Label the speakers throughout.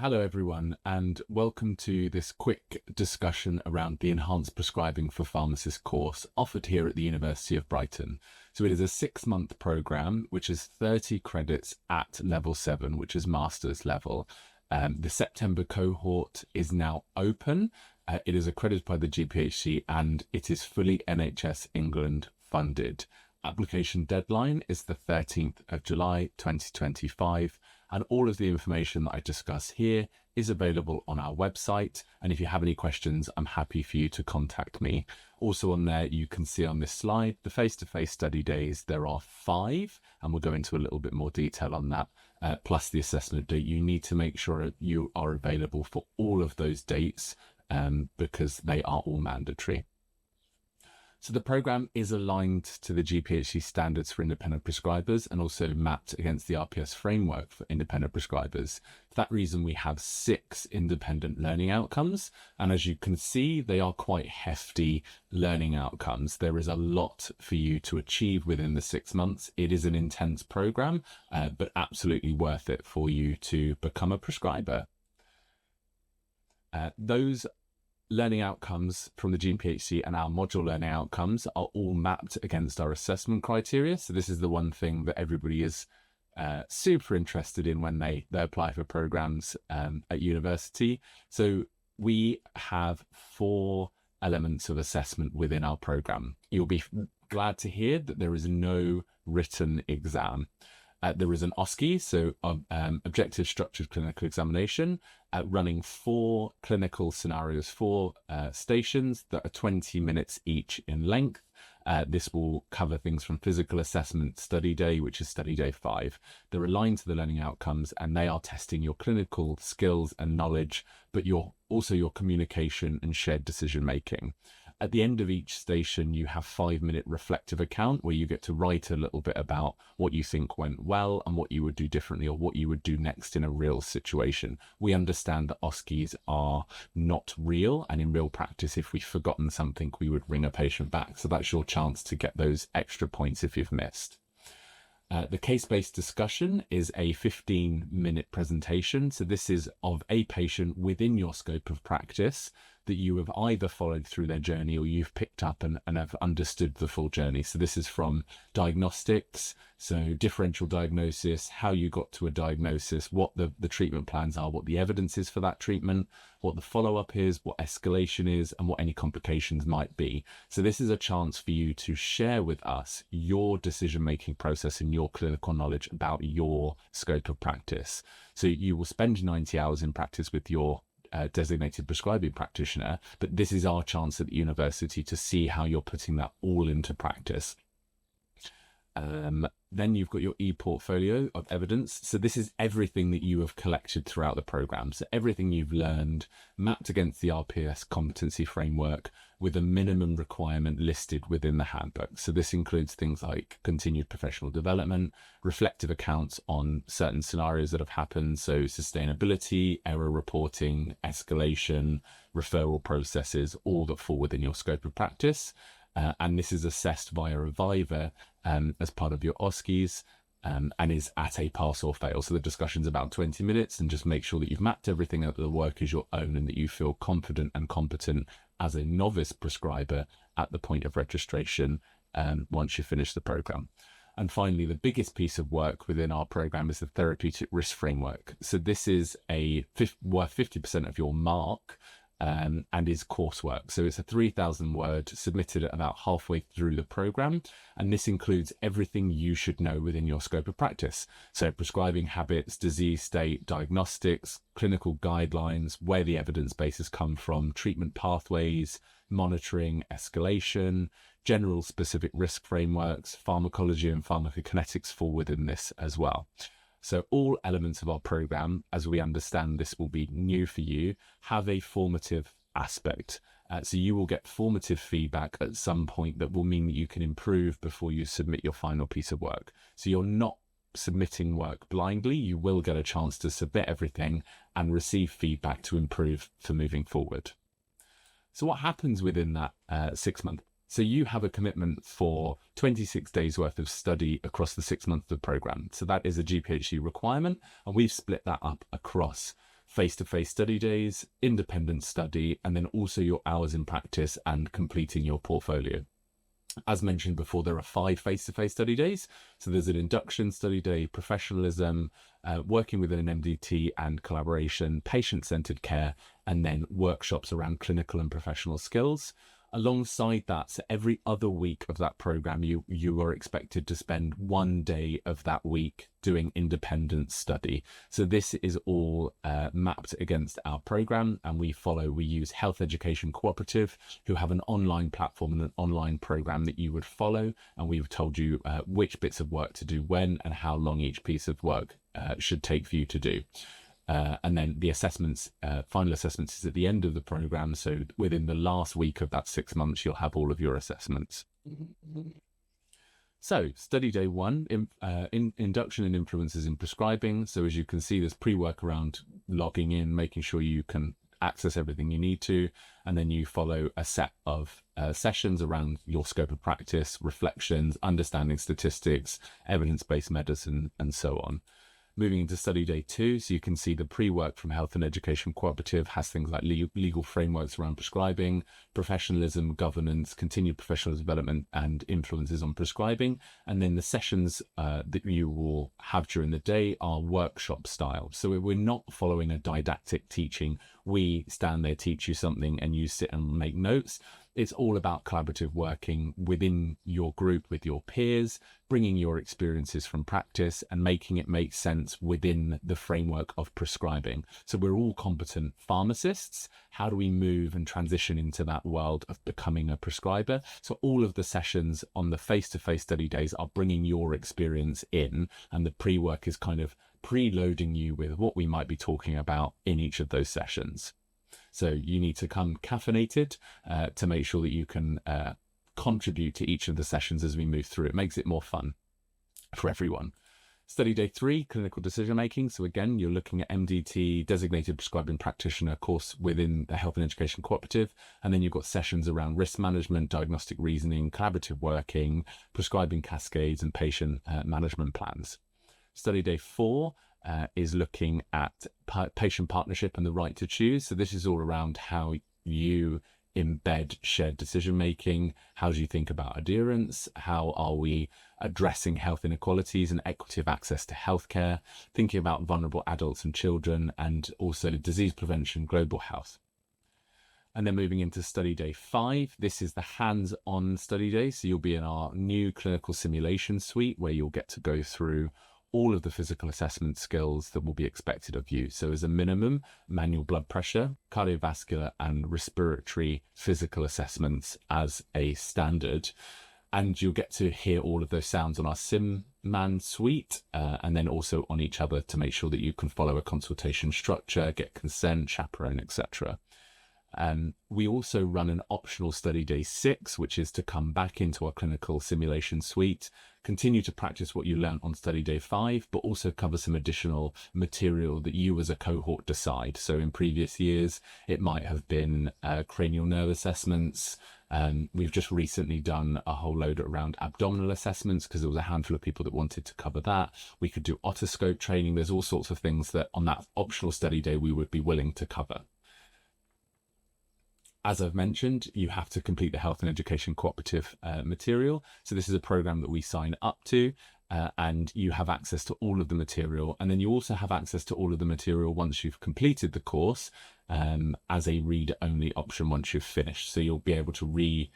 Speaker 1: Hello, everyone, and welcome to this quick discussion around the Enhanced Prescribing for Pharmacists course offered here at the University of Brighton. So it is a 6-month programme, which is 30 credits at level 7, which is master's level. The September cohort is now open. It is accredited by the GPHC and it is fully NHS England funded. Application deadline is the 13th of July 2025. And all of the information that I discuss here is available on our website. And if you have any questions, I'm happy for you to contact me. Also on there, you can see on this slide, the face-to-face study days, there are 5, and we'll go into a little bit more detail on that, plus the assessment date. You need to make sure you are available for all of those dates because they are all mandatory. So the programme is aligned to the GPHC standards for independent prescribers and also mapped against the RPS framework for independent prescribers. For that reason, we have 6 independent learning outcomes. And as you can see, they are quite hefty learning outcomes. There is a lot for you to achieve within the 6 months. It is an intense programme, but absolutely worth it for you to become a prescriber. Those learning outcomes from the GPHC and our module learning outcomes are all mapped against our assessment criteria. So this is the one thing that everybody is super interested in when they apply for programs at university. So we have 4 elements of assessment within our program. You'll be glad to hear that there is no written exam. There is an OSCE, so Objective Structured Clinical Examination, running 4 clinical scenarios, 4 stations that are 20 minutes each in length. This will cover things from physical assessment study day, which is study day 5. They're aligned to the learning outcomes and they are testing your clinical skills and knowledge, but also your communication and shared decision making. At the end of each station, you have 5-minute reflective account where you get to write a little bit about what you think went well and what you would do differently or what you would do next in a real situation. We understand that OSCEs are not real, and in real practice, if we've forgotten something, we would ring a patient back. So that's your chance to get those extra points if you've missed. The case-based discussion is a 15-minute presentation. So this is of a patient within your scope of practice that you have either followed through their journey or you've picked up and have understood the full journey. So this is from diagnostics, so differential diagnosis, how you got to a diagnosis, what the treatment plans are, what the evidence is for that treatment, what the follow-up is, what escalation is, and what any complications might be. So this is a chance for you to share with us your decision-making process and your clinical knowledge about your scope of practice. So you will spend 90 hours in practice with your designated prescribing practitioner, but this is our chance at the university to see how you're putting that all into practice. Then you've got your e-portfolio of evidence. So this is everything that you have collected throughout the program. So everything you've learned mapped against the RPS competency framework with a minimum requirement listed within the handbook. So this includes things like continued professional development, reflective accounts on certain scenarios that have happened. So sustainability, error reporting, escalation, referral processes, all that fall within your scope of practice. And this is assessed via a Viva as part of your OSCEs and is at a pass or fail. So the discussion's about 20 minutes, and just make sure that you've mapped everything, that the work is your own and that you feel confident and competent as a novice prescriber at the point of registration once you finish the program. And finally, the biggest piece of work within our program is the therapeutic risk framework. So this is worth 50% of your mark. And is coursework. So it's a 3,000 word submitted at about halfway through the program. And this includes everything you should know within your scope of practice. So prescribing habits, disease state, diagnostics, clinical guidelines, where the evidence bases come from, treatment pathways, monitoring, escalation, general specific risk frameworks, pharmacology and pharmacokinetics fall within this as well. So all elements of our program, as we understand this will be new for you, have a formative aspect. So you will get formative feedback at some point that will mean that you can improve before you submit your final piece of work. So you're not submitting work blindly. You will get a chance to submit everything and receive feedback to improve for moving forward. So what happens within that 6 month So you have a commitment for 26 days worth of study across the 6 months of the program. So that is a GPHC requirement, and we've split that up across face-to-face study days, independent study, and then also your hours in practice and completing your portfolio. As mentioned before, there are 5 face-to-face study days. So there's an induction study day, professionalism, working within an MDT and collaboration, patient-centered care, and then workshops around clinical and professional skills. Alongside that, so every other week of that program, you are expected to spend 1 day of that week doing independent study. So this is all mapped against our program, and we use Health Education Cooperative, who have an online platform and an online program that you would follow. And we've told you which bits of work to do when and how long each piece of work should take for you to do. And then the assessments, final assessments is at the end of the program. So within the last week of that 6 months, you'll have all of your assessments. So study day 1, induction and influences in prescribing. So as you can see, there's pre-work around logging in, making sure you can access everything you need to. And then you follow a set of sessions around your scope of practice, reflections, understanding statistics, evidence-based medicine, and so on. Moving into study day 2, so you can see the pre-work from Health and Education Cooperative has things like legal frameworks around prescribing, professionalism, governance, continued professional development, and influences on prescribing. And then the sessions that you will have during the day are workshop style. So we're not following a didactic teaching. We stand there, teach you something, and you sit and make notes. It's all about collaborative working within your group with your peers, bringing your experiences from practice and making it make sense within the framework of prescribing. So we're all competent pharmacists. How do we move and transition into that world of becoming a prescriber? So all of the sessions on the face-to-face study days are bringing your experience in, and the pre-work is kind of preloading you with what we might be talking about in each of those sessions. So you need to come caffeinated to make sure that you can contribute to each of the sessions as we move through. It makes it more fun for everyone. Study day 3, clinical decision making. So again, you're looking at MDT, designated prescribing practitioner course within the Health and Education Cooperative. And then you've got sessions around risk management, diagnostic reasoning, collaborative working, prescribing cascades, and patient management plans. Study day 4 is looking at patient partnership and the right to choose. So this is all around how you embed shared decision making. How do you think about adherence? How are we addressing health inequalities and equitable access to healthcare? Thinking about vulnerable adults and children, and also disease prevention, global health. And then moving into study day 5, this is the hands-on study day. So you'll be in our new clinical simulation suite where you'll get to go through all of the physical assessment skills that will be expected of you. So as a minimum, manual blood pressure, cardiovascular and respiratory physical assessments as a standard. And you'll get to hear all of those sounds on our SimMan suite, and then also on each other to make sure that you can follow a consultation structure, get consent, chaperone, etc. We also run an optional study day 6, which is to come back into our clinical simulation suite, continue to practice what you learned on study day 5, but also cover some additional material that you as a cohort decide. So in previous years, it might have been cranial nerve assessments. We've just recently done a whole load around abdominal assessments because there was a handful of people that wanted to cover that. We could do otoscope training. There's all sorts of things that on that optional study day we would be willing to cover. As I've mentioned, you have to complete the Health and Education Cooperative material. So this is a program that we sign up to, and you have access to all of the material. And then you also have access to all of the material once you've completed the course as a read-only option once you've finished. So you'll be able to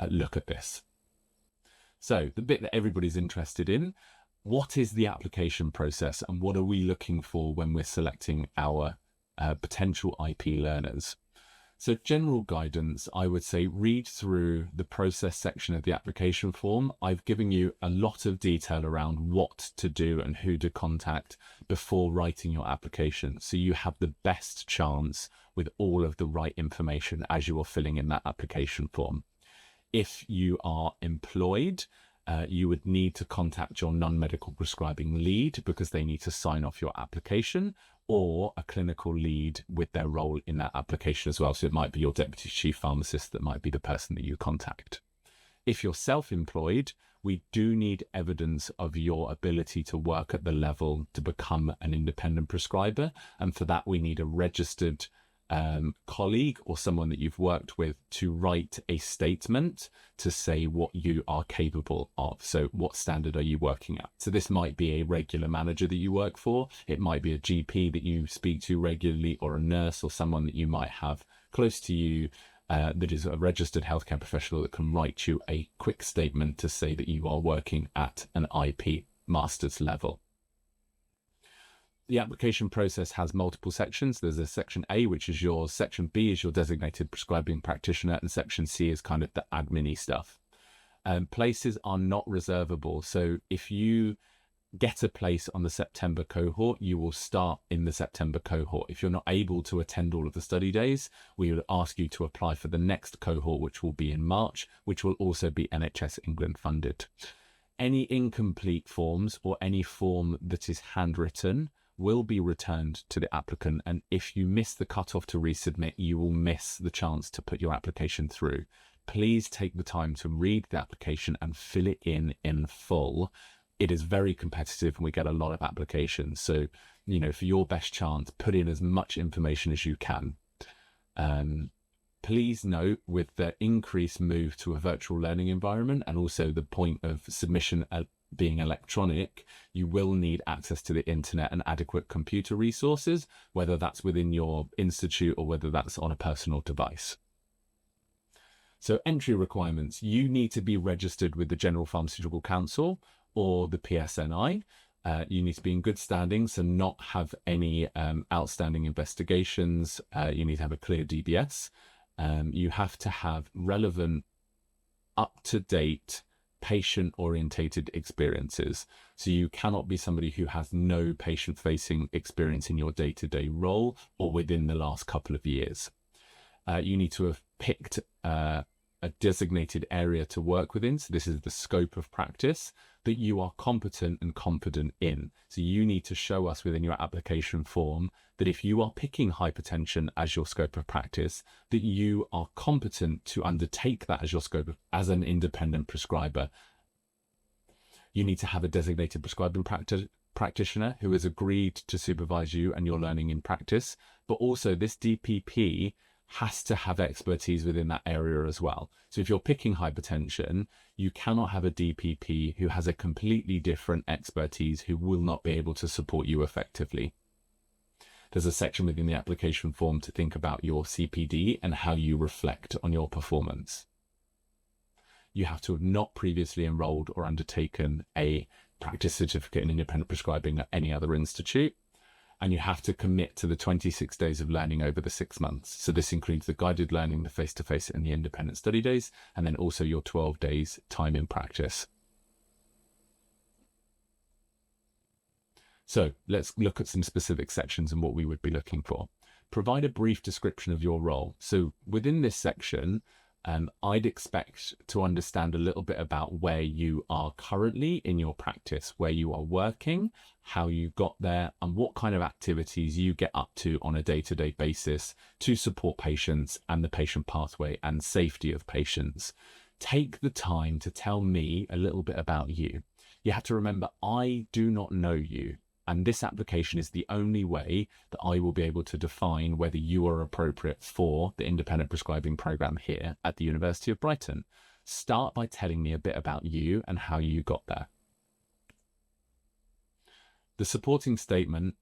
Speaker 1: look at this. So the bit that everybody's interested in, what is the application process and what are we looking for when we're selecting our potential IP learners? So general guidance, I would say read through the process section of the application form. I've given you a lot of detail around what to do and who to contact before writing your application. So you have the best chance with all of the right information as you are filling in that application form. If you are employed, you would need to contact your non-medical prescribing lead because they need to sign off your application, or a clinical lead with their role in that application as well. So it might be your deputy chief pharmacist that might be the person that you contact. If you're self-employed, we do need evidence of your ability to work at the level to become an independent prescriber. And for that, we need a registered colleague or someone that you've worked with to write a statement to say what you are capable of. So what standard are you working at? So this might be a regular manager that you work for. It might be a GP that you speak to regularly, or a nurse, or someone that you might have close to you that is a registered healthcare professional that can write you a quick statement to say that you are working at an IP master's level. The application process has multiple sections. There's a section A, which is yours. Section B is your designated prescribing practitioner, and section C is kind of the admin-y stuff. Places are not reservable. So if you get a place on the September cohort, you will start in the September cohort. If you're not able to attend all of the study days, we would ask you to apply for the next cohort, which will be in March, which will also be NHS England funded. Any incomplete forms or any form that is handwritten will be returned to the applicant, and if you miss the cutoff to resubmit, you will miss the chance to put your application through. Please take the time to read the application and fill it in full. It is very competitive and we get a lot of applications, so for your best chance, put in as much information as you can. Please note, with the increased move to a virtual learning environment and also the point of submission being electronic, you will need access to the internet and adequate computer resources, whether that's within your institute or whether that's on a personal device. So entry requirements: you need to be registered with the General Pharmaceutical Council or the PSNI. You need to be in good standing, so not have any outstanding investigations. You need to have a clear DBS. You have to have relevant, up-to-date patient-orientated experiences. So you cannot be somebody who has no patient-facing experience in your day-to-day role or within the last couple of years. You need to have picked a designated area to work within. So this is the scope of practice that you are competent and confident in. So you need to show us within your application form that if you are picking hypertension as your scope of practice, that you are competent to undertake that as your scope as an independent prescriber. You need to have a designated prescribing practitioner who has agreed to supervise you and your learning in practice, but also this DPP has to have expertise within that area as well. So if you're picking hypertension, you cannot have a DPP who has a completely different expertise who will not be able to support you effectively. There's a section within the application form to think about your CPD and how you reflect on your performance. You have to have not previously enrolled or undertaken a practice certificate in independent prescribing at any other institute. And you have to commit to the 26 days of learning over the 6 months. So this includes the guided learning, the face-to-face and the independent study days, and then also your 12 days time in practice. So let's look at some specific sections and what we would be looking for. Provide a brief description of your role. So within this section, I'd expect to understand a little bit about where you are currently in your practice, where you are working, how you got there, and what kind of activities you get up to on a day-to-day basis to support patients and the patient pathway and safety of patients. Take the time to tell me a little bit about you. You have to remember, I do not know you. And this application is the only way that I will be able to define whether you are appropriate for the independent prescribing program here at the University of Brighton. Start by telling me a bit about you and how you got there. The supporting statement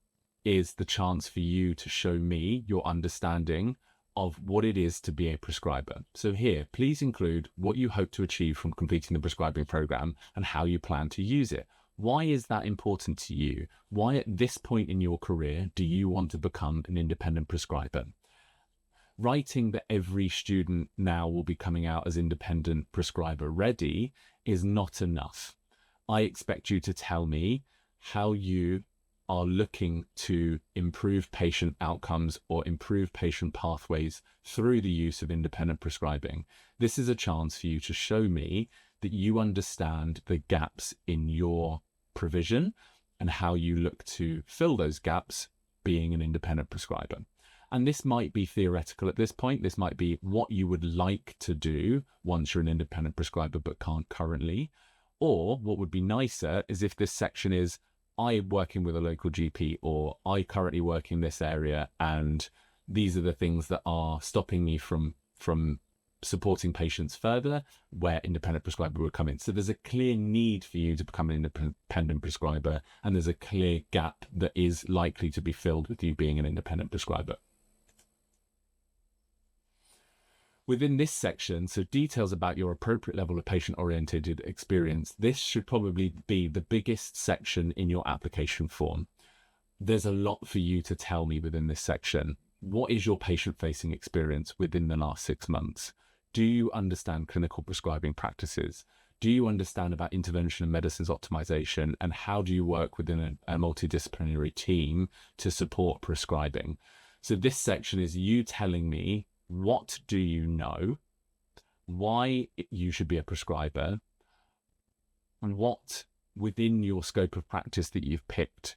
Speaker 1: is the chance for you to show me your understanding of what it is to be a prescriber. So here, please include what you hope to achieve from completing the prescribing program and how you plan to use it. Why is that important to you? Why at this point in your career do you want to become an independent prescriber? Writing that every student now will be coming out as independent prescriber ready is not enough. I expect you to tell me how you are looking to improve patient outcomes or improve patient pathways through the use of independent prescribing. This is a chance for you to show me that you understand the gaps in your provision and how you look to fill those gaps being an independent prescriber. And this might be theoretical at this point. This might be what you would like to do once you're an independent prescriber but can't currently. Or what would be nicer is if this section is, I'm working with a local GP, or I currently work in this area, and these are the things that are stopping me from supporting patients further, where independent prescriber would come in. So there's a clear need for you to become an independent prescriber, and there's a clear gap that is likely to be filled with you being an independent prescriber. Within this section, so details about your appropriate level of patient-oriented experience, this should probably be the biggest section in your application form. There's a lot for you to tell me within this section. What is your patient-facing experience within the last 6 months? Do you understand clinical prescribing practices? Do you understand about intervention and medicines optimization? And how do you work within a multidisciplinary team to support prescribing? So this section is you telling me, what do you know, why you should be a prescriber, and what within your scope of practice that you've picked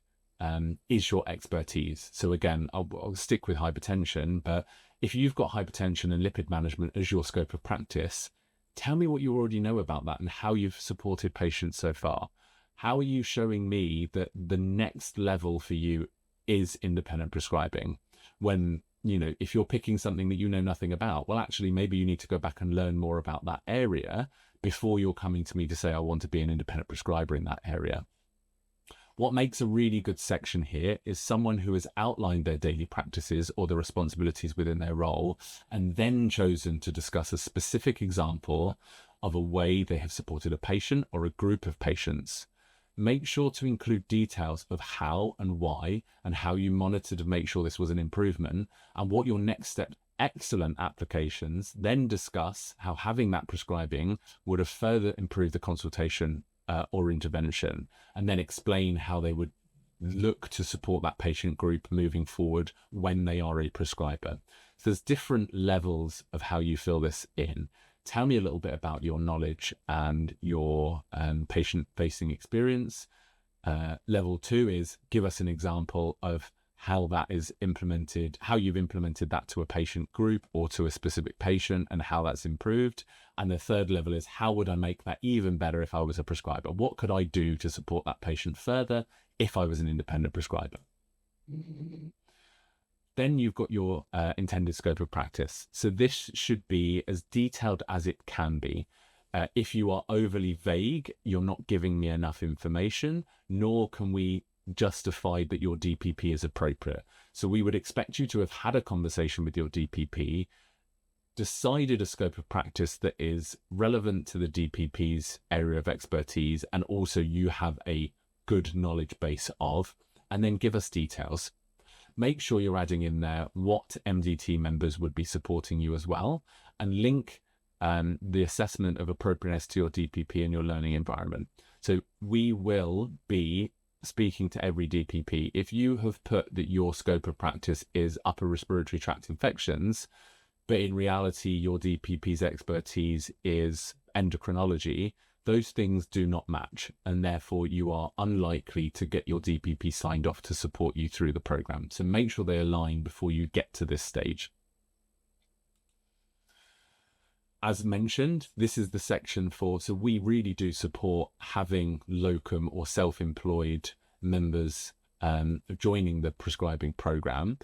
Speaker 1: is your expertise. So again, I'll stick with hypertension, but if you've got hypertension and lipid management as your scope of practice, tell me what you already know about that and how you've supported patients so far. How are you showing me that the next level for you is independent prescribing? When, you know, if you're picking something that you know nothing about, well, actually, maybe you need to go back and learn more about that area before you're coming to me to say, I want to be an independent prescriber in that area. What makes a really good section here is someone who has outlined their daily practices or the responsibilities within their role, and then chosen to discuss a specific example of a way they have supported a patient or a group of patients. Make sure to include details of how and why, and how you monitor to make sure this was an improvement, and what your next step. Excellent applications. Then discuss how having that prescribing would have further improved the consultation or intervention, and then explain how they would look to support that patient group moving forward when they are a prescriber. So there's different levels of how you fill this in. Tell me a little bit about your knowledge and your patient-facing experience. Level 2 is give us an example of how that is implemented, how you've implemented that to a patient group or to a specific patient, and how that's improved. And the third level is, how would I make that even better if I was a prescriber? What could I do to support that patient further if I was an independent prescriber? Then you've got your intended scope of practice. So this should be as detailed as it can be. If you are overly vague, you're not giving me enough information, nor can we justify that your DPP is appropriate. So we would expect you to have had a conversation with your DPP, decided a scope of practice that is relevant to the DPP's area of expertise, and also you have a good knowledge base of, and then give us details. Make sure you're adding in there what MDT members would be supporting you as well, and link the assessment of appropriateness to your DPP and your learning environment. So we will be speaking to every DPP. If you have put that your scope of practice is upper respiratory tract infections, but in reality your DPP's expertise is endocrinology, those things do not match, and therefore you are unlikely to get your DPP signed off to support you through the program. So make sure they align before you get to this stage. As mentioned, this is the section for, so we really do support having locum or self-employed members joining the prescribing program.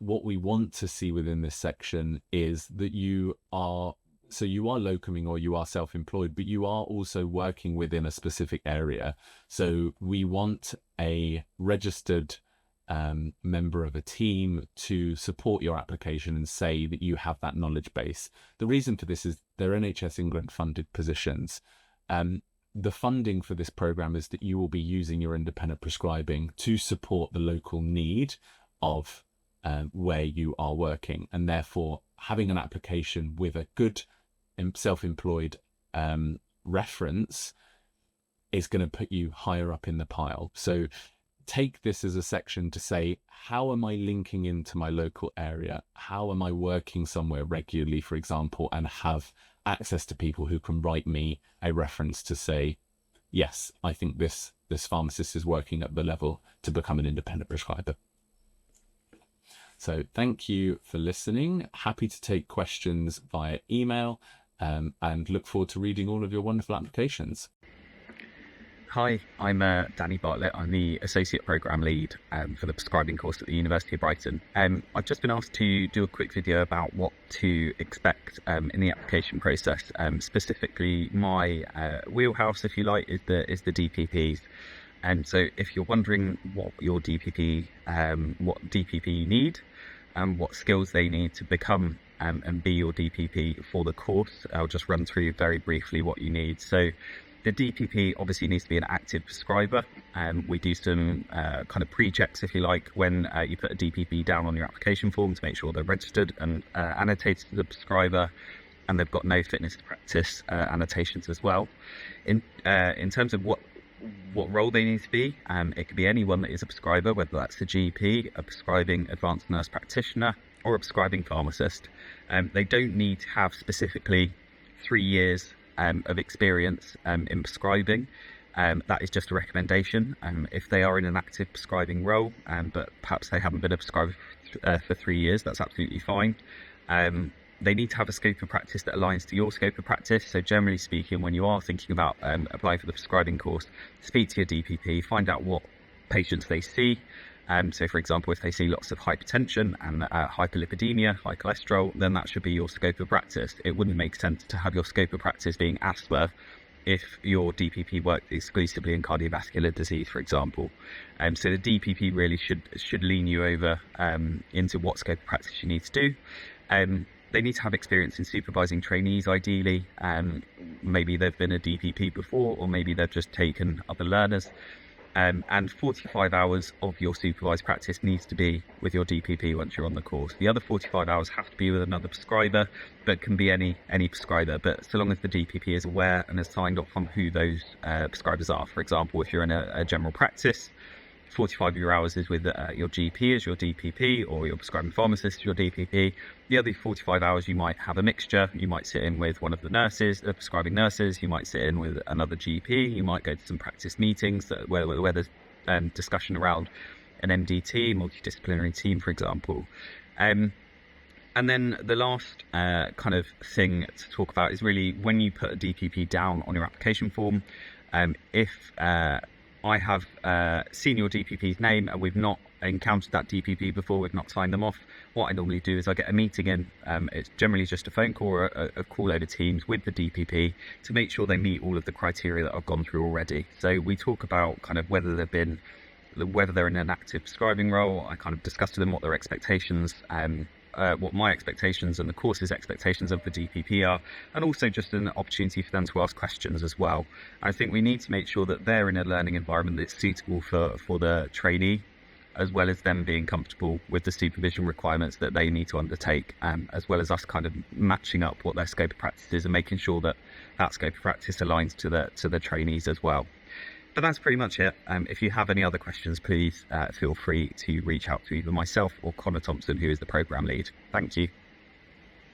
Speaker 1: What we want to see within this section is that you are locuming or you are self-employed, but you are also working within a specific area. So we want a registered member of a team to support your application and say that you have that knowledge base. The reason for this is they're NHS England funded positions. The funding for this program is that you will be using your independent prescribing to support the local need of where you are working, and therefore having an application with a good self-employed reference is going to put you higher up in the pile. So take this as a section to say, how am I linking into my local area? How am I working somewhere regularly, for example, and have access to people who can write me a reference to say, yes, I think this pharmacist is working at the level to become an independent prescriber. So thank you for listening. Happy to take questions via email, and look forward to reading all of your wonderful applications.
Speaker 2: Hi, I'm Danny Bartlett. I'm the Associate Programme Lead for the prescribing course at the University of Brighton. I've just been asked to do a quick video about what to expect in the application process. Specifically, my wheelhouse, if you like, is the DPPs. And so if you're wondering what DPP you need and what skills they need to become and be your DPP for the course, I'll just run through very briefly what you need. So the DPP obviously needs to be an active prescriber. We do some kind of pre-checks, if you like, when you put a DPP down on your application form to make sure they're registered and annotated to the prescriber, and they've got no fitness to practice annotations as well. In terms of what role they need to be, it could be anyone that is a prescriber, whether that's a GP, a prescribing advanced nurse practitioner, or a prescribing pharmacist. They don't need to have specifically 3 years of experience in prescribing. That is just a recommendation. If they are in an active prescribing role, but perhaps they haven't been a prescriber for 3 years, that's absolutely fine. They need to have a scope of practice that aligns to your scope of practice. So generally speaking, when you are thinking about applying for the prescribing course, speak to your DPP, find out what patients they see. So for example, if they see lots of hypertension and hyperlipidemia, high cholesterol, then that should be your scope of practice. It wouldn't make sense to have your scope of practice being asthma if your DPP worked exclusively in cardiovascular disease, for example. So the DPP really should lean you over into what scope of practice you need to do. They need to have experience in supervising trainees, ideally. Maybe they've been a DPP before, or maybe they've just taken other learners. And 45 hours of your supervised practice needs to be with your DPP once you're on the course. The other 45 hours have to be with another prescriber, but can be any prescriber. But so long as the DPP is aware and has signed off on who those prescribers are. For example, if you're in a general practice, 45 of your hours is with your GP as your DPP, or your prescribing pharmacist as your DPP. The other 45 hours you might have a mixture. You might sit in with one of the nurses, the prescribing nurses. You might sit in with another GP. You might go to some practice meetings where there's discussion around an MDT, multidisciplinary team, for example. And then the last kind of thing to talk about is really when you put a DPP down on your application form. If I have seen your DPP's name and we've not encountered that DPP before, we've not signed them off, what I normally do is I get a meeting in. It's generally just a phone call or a call over Teams with the DPP to make sure they meet all of the criteria that I've gone through already. So we talk about kind of whether they're in an active prescribing role. I kind of discuss to them what their expectations what my expectations and the course's expectations of the DPP are, and also just an opportunity for them to ask questions as well. I think we need to make sure that they're in a learning environment that's suitable for the trainee, as well as them being comfortable with the supervision requirements that they need to undertake, as well as us kind of matching up what their scope of practice is and making sure that that scope of practice aligns to the trainees as well. But that's pretty much it. If you have any other questions, please feel free to reach out to either myself or Connor Thompson, who is the programme lead. Thank you.